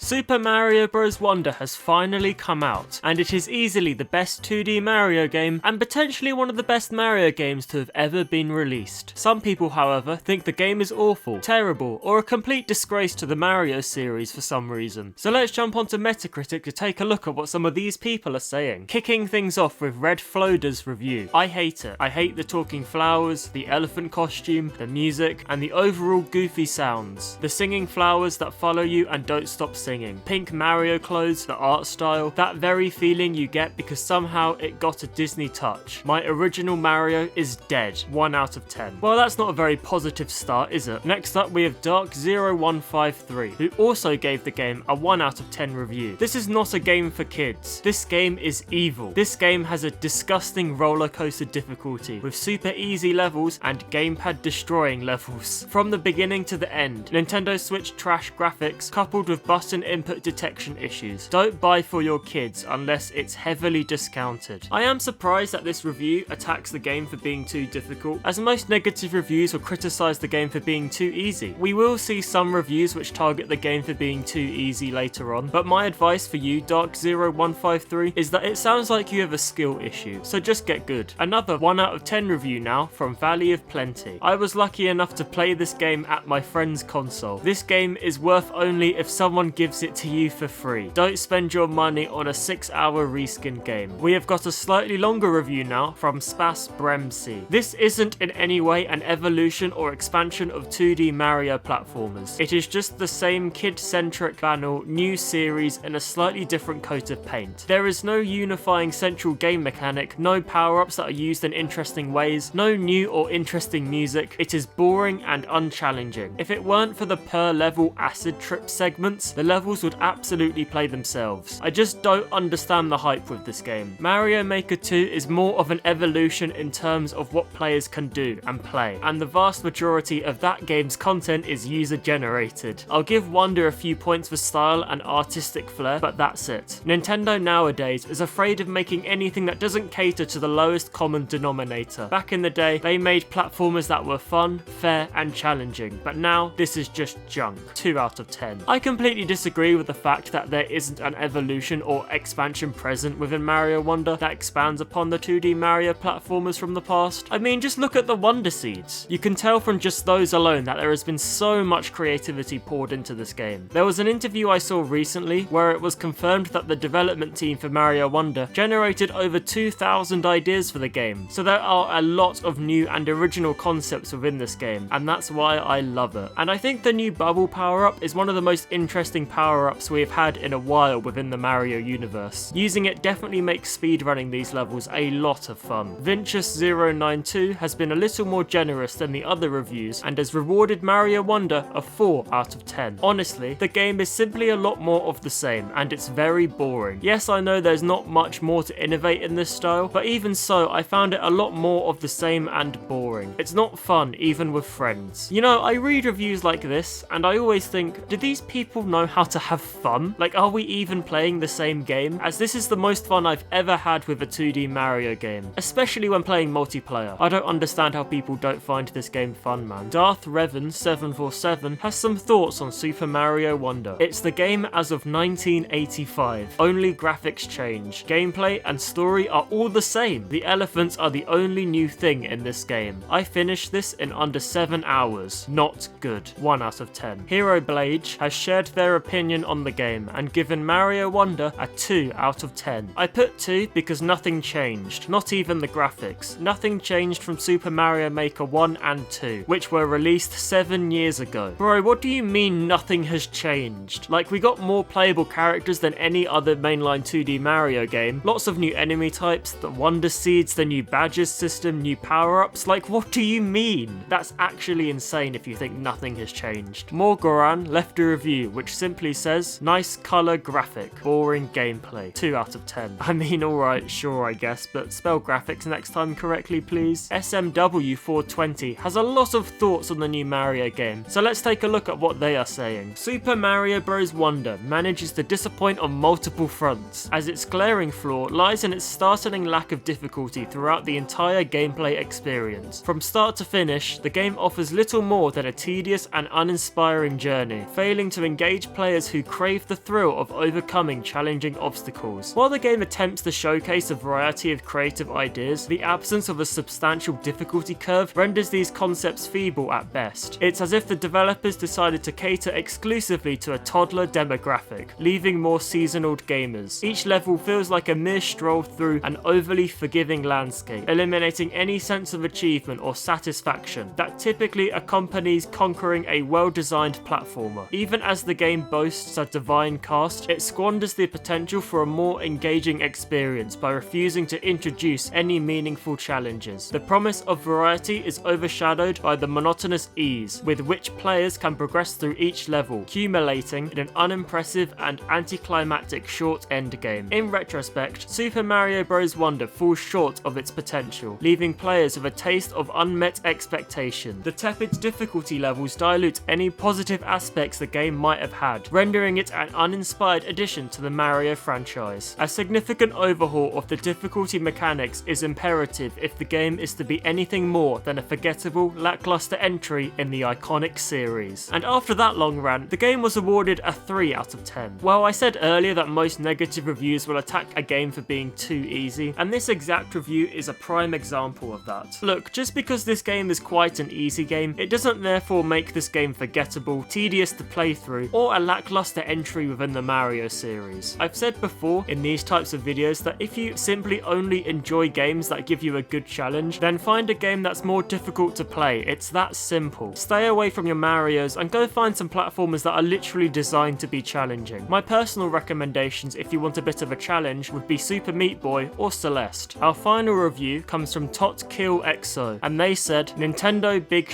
Super Mario Bros. Wonder has finally come out, and it is easily the best 2D Mario game and potentially one of the best Mario games to have ever been released. Some people, however, think the game is awful, terrible, or a complete disgrace to the Mario series for some reason. So let's jump onto Metacritic to take a look at what some of these people are saying. Kicking things off with Red Floder's review. I hate it. I hate the talking flowers, the elephant costume, the music, and the overall goofy sounds. The singing flowers that follow you and don't stop singing. Pink Mario clothes, the art style, that very feeling you get because somehow it got a Disney touch. My original Mario is dead. 1 out of 10. Well, that's not a very positive start, is it? Next up we have Dark0153, who also gave the game a 1 out of 10 review. This is not a game for kids. This game is evil. This game has a disgusting roller coaster difficulty with super easy levels and gamepad destroying levels. From the beginning to the end, Nintendo Switch trash graphics coupled with button input detection issues. Don't buy for your kids unless it's heavily discounted. I am surprised that this review attacks the game for being too difficult, as most negative reviews will criticise the game for being too easy. We will see some reviews which target the game for being too easy later on, but my advice for you, Dark0153, is that it sounds like you have a skill issue, so just get good. Another 1 out of 10 review now from Valley of Plenty. I was lucky enough to play this game at my friend's console. This game is worth only if someone gives it to you for free. Don't spend your money on a 6-hour reskin game. We have got a slightly longer review now from Spas Bremsey. This isn't in any way an evolution or expansion of 2D Mario platformers. It is just the same kid-centric banal new series in a slightly different coat of paint. There is no unifying central game mechanic, no power-ups that are used in interesting ways, no new or interesting music. It is boring and unchallenging. If it weren't for the per level acid trip segments, the levels would absolutely play themselves. I just don't understand the hype with this game. Mario Maker 2 is more of an evolution in terms of what players can do and play, and the vast majority of that game's content is user generated. I'll give Wonder a few points for style and artistic flair, but that's it. Nintendo nowadays is afraid of making anything that doesn't cater to the lowest common denominator. Back in the day, they made platformers that were fun, fair, and challenging, but now this is just junk. 2 out of 10. I completely disagree with the fact that there isn't an evolution or expansion present within Mario Wonder that expands upon the 2D Mario platformers from the past. I mean, just look at the Wonder Seeds. You can tell from just those alone that there has been so much creativity poured into this game. There was an interview I saw recently where it was confirmed that the development team for Mario Wonder generated over 2,000 ideas for the game, so there are a lot of new and original concepts within this game, and that's why I love it. And I think the new bubble power-up is one of the most interesting power-ups we have had in a while within the Mario universe. Using it definitely makes speedrunning these levels a lot of fun. Vincius092 has been a little more generous than the other reviews and has rewarded Mario Wonder a 4 out of 10. Honestly, the game is simply a lot more of the same, and it's very boring. Yes, I know there's not much more to innovate in this style, but even so, I found it a lot more of the same and boring. It's not fun, even with friends. You know, I read reviews like this, and I always think, do these people know how to have fun? Like, are we even playing the same game? As this is the most fun I've ever had with a 2D Mario game, especially when playing multiplayer. I don't understand how people don't find this game fun, man. Darth Revan747 has some thoughts on Super Mario Wonder. It's the game as of 1985. Only graphics change. Gameplay and story are all the same. The elephants are the only new thing in this game. I finished this in under 7 hours. Not good. 1 out of 10. Hero Blage has shared their opinion on the game and given Mario Wonder a 2 out of 10. I put 2 because nothing changed. Not even the graphics. Nothing changed from Super Mario Maker 1 and 2, which were released 7 years ago. Bro, what do you mean nothing has changed? Like, we got more playable characters than any other mainline 2D Mario game. Lots of new enemy types, the Wonder Seeds, the new badges system, new power-ups. Like, what do you mean? That's actually insane if you think nothing has changed. Morgoran left a review which simply says, nice colour graphic, boring gameplay. 2 out of 10. I mean, alright, sure I guess, but spell graphics next time correctly please. SMW420 has a lot of thoughts on the new Mario game, so let's take a look at what they are saying. Super Mario Bros. Wonder manages to disappoint on multiple fronts, as its glaring flaw lies in its startling lack of difficulty throughout the entire gameplay experience. From start to finish, the game offers little more than a tedious and uninspiring journey, failing to engage players players who crave the thrill of overcoming challenging obstacles. While the game attempts to showcase a variety of creative ideas, the absence of a substantial difficulty curve renders these concepts feeble at best. It's as if the developers decided to cater exclusively to a toddler demographic, leaving more seasoned gamers. Each level feels like a mere stroll through an overly forgiving landscape, eliminating any sense of achievement or satisfaction that typically accompanies conquering a well-designed platformer. Even as the game boasts a divine cast, it squanders the potential for a more engaging experience by refusing to introduce any meaningful challenges. The promise of variety is overshadowed by the monotonous ease with which players can progress through each level, accumulating in an unimpressive and anticlimactic short endgame. In retrospect, Super Mario Bros. Wonder falls short of its potential, leaving players with a taste of unmet expectation. The tepid difficulty levels dilute any positive aspects the game might have had, rendering it an uninspired addition to the Mario franchise. A significant overhaul of the difficulty mechanics is imperative if the game is to be anything more than a forgettable, lackluster entry in the iconic series. And after that long rant, the game was awarded a 3 out of 10. Well, I said earlier that most negative reviews will attack a game for being too easy, and this exact review is a prime example of that. Look, just because this game is quite an easy game, it doesn't therefore make this game forgettable, tedious to play through, or a lackluster entry within the Mario series. I've said before in these types of videos that if you simply only enjoy games that give you a good challenge, then find a game that's more difficult to play. It's that simple. Stay away from your Marios and go find some platformers that are literally designed to be challenging. My personal recommendations if you want a bit of a challenge would be Super Meat Boy or Celeste. Our final review comes from Tot Kill XO, and they said, Nintendo big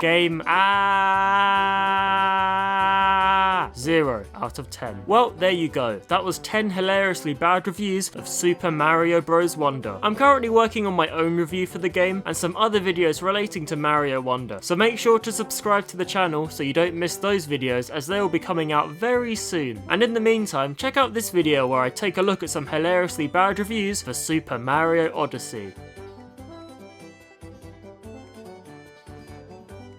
game 0 out of 10. Well, there you go. That was 10 hilariously bad reviews of Super Mario Bros. Wonder. I'm currently working on my own review for the game and some other videos relating to Mario Wonder, so make sure to subscribe to the channel so you don't miss those videos, as they will be coming out very soon. And in the meantime, check out this video where I take a look at some hilariously bad reviews for Super Mario Odyssey.